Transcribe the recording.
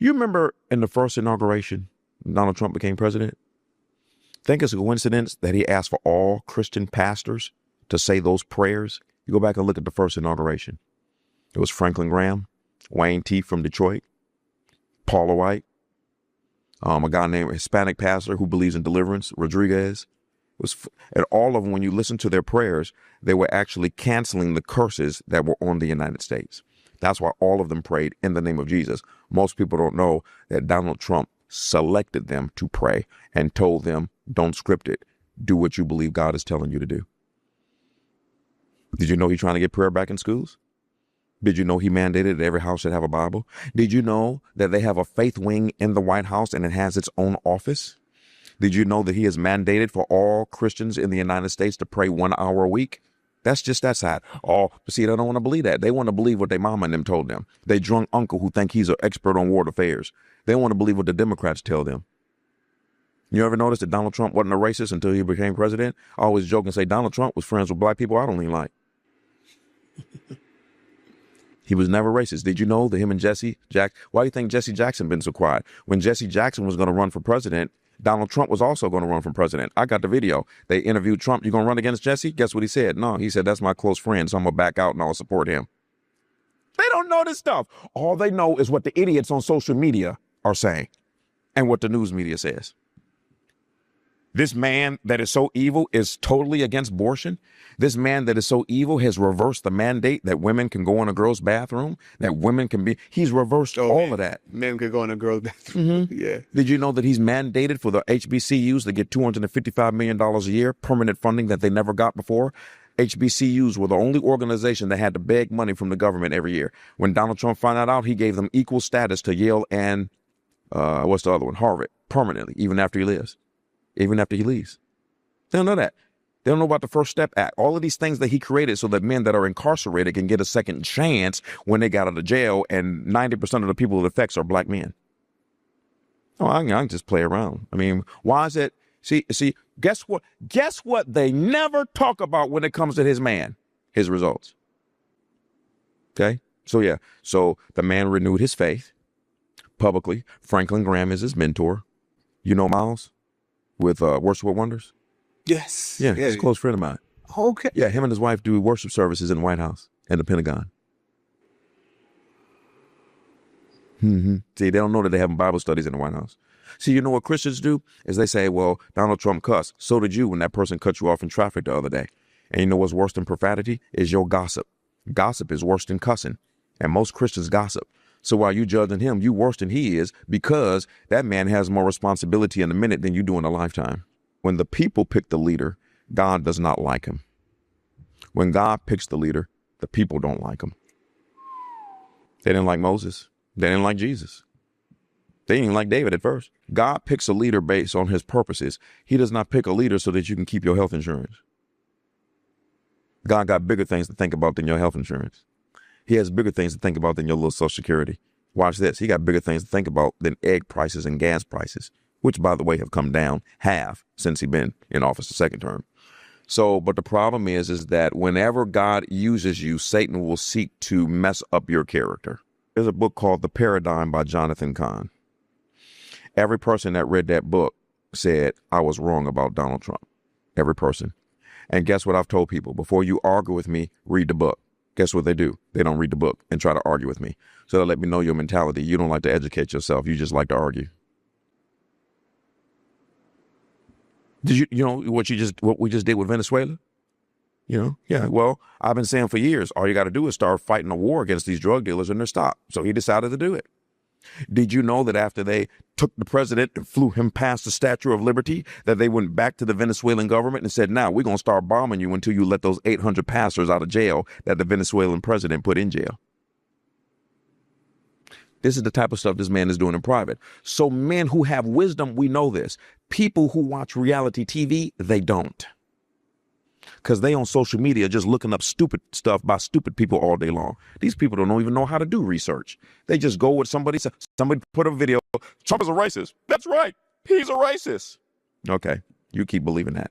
You remember in the first inauguration, Donald Trump became president? Think it's a coincidence that he asked for all Christian pastors to say those prayers? You go back and look at the first inauguration. It was Franklin Graham, Wayne T. from Detroit, Paula White, a guy named Hispanic pastor who believes in deliverance, Rodriguez. And all of them, when you listen to their prayers, they were actually canceling the curses that were on the United States. That's why all of them prayed in the name of Jesus. Most people don't know that Donald Trump selected them to pray and told them, don't script it. Do what you believe God is telling you to do. Did you know he's trying to get prayer back in schools? Did you know he mandated that every house should have a Bible? Did you know that they have a faith wing in the White House and it has its own office? Did you know that he has mandated for all Christians in the United States to pray 1 hour a week? That's just that side. Oh, but see, they don't want to believe that. They want to believe what their mama and them told them. They drunk uncle who think he's an expert on world affairs. They want to believe what the Democrats tell them. You ever notice that Donald Trump wasn't a racist until he became president? I always joke and say Donald Trump was friends with black people I don't even like. He was never racist. Did you know that him and why do you think Jesse Jackson been so quiet? When Jesse Jackson was going to run for president, Donald Trump was also going to run for president. I got the video. They interviewed Trump. You going to run against Jesse? Guess what he said? No, he said, that's my close friend, so I'm going to back out and I'll support him. They don't know this stuff. All they know is what the idiots on social media are saying and what the news media says. This man that is so evil is totally against abortion. This man that is so evil has reversed the mandate that women can go in a girl's bathroom, that women can be. He's reversed all of that. Men can go in a girl's bathroom. Mm-hmm. Yeah. Did you know that he's mandated for the HBCUs to get $255 million a year, permanent funding that they never got before? HBCUs were the only organization that had to beg money from the government every year. When Donald Trump found that out, he gave them equal status to Yale and what's the other one? Harvard, permanently, even after he leaves. They don't know that. They don't know about the First Step Act. All of these things that he created so that men that are incarcerated can get a second chance when they got out of jail, and 90% of the people it affects are black men. Oh, I can just play around. I mean, why is it? See, guess what? Guess what they never talk about when it comes to his man? His results. Okay? So the man renewed his faith publicly. Franklin Graham is his mentor. You know Miles? With Worship with Wonders? Yes. Yeah, he's a close friend of mine. Okay. Yeah, him and his wife do worship services in the White House and the Pentagon. Mm-hmm. See, they don't know that they have Bible studies in the White House. See, you know what Christians do? Is they say, well, Donald Trump cussed. So did you when that person cut you off in traffic the other day. And you know what's worse than profanity? Is your gossip. Gossip is worse than cussing. And most Christians gossip. So while you judging him, you worse than he is, because that man has more responsibility in a minute than you do in a lifetime. When the people pick the leader, God does not like him. When God picks the leader, the people don't like him. They didn't like Moses. They didn't like Jesus. They didn't like David at first. God picks a leader based on his purposes. He does not pick a leader so that you can keep your health insurance. God got bigger things to think about than your health insurance. He has bigger things to think about than your little Social Security. Watch this. He got bigger things to think about than egg prices and gas prices, which, by the way, have come down half since he's been in office the second term. So, but the problem is that whenever God uses you, Satan will seek to mess up your character. There's a book called The Paradigm by Jonathan Cahn. Every person that read that book said, I was wrong about Donald Trump. Every person. And guess what I've told people? Before you argue with me, read the book. Guess what they do? They don't read the book and try to argue with me. So they let me know your mentality. You don't like to educate yourself. You just like to argue. Did you know what we just did with Venezuela? You know? Yeah. Well, I've been saying for years, all you got to do is start fighting a war against these drug dealers and they're stopped. So he decided to do it. Did you know that after they took the president and flew him past the Statue of Liberty, that they went back to the Venezuelan government and said, now we're going to start bombing you until you let those 800 pastors out of jail that the Venezuelan president put in jail? This is the type of stuff this man is doing in private. So men who have wisdom, we know this. People who watch reality TV, they don't. Because they on social media just looking up stupid stuff by stupid people all day long. These people don't even know how to do research. They just go with somebody put a video, Trump is a racist. That's right. He's a racist. Okay, you keep believing that.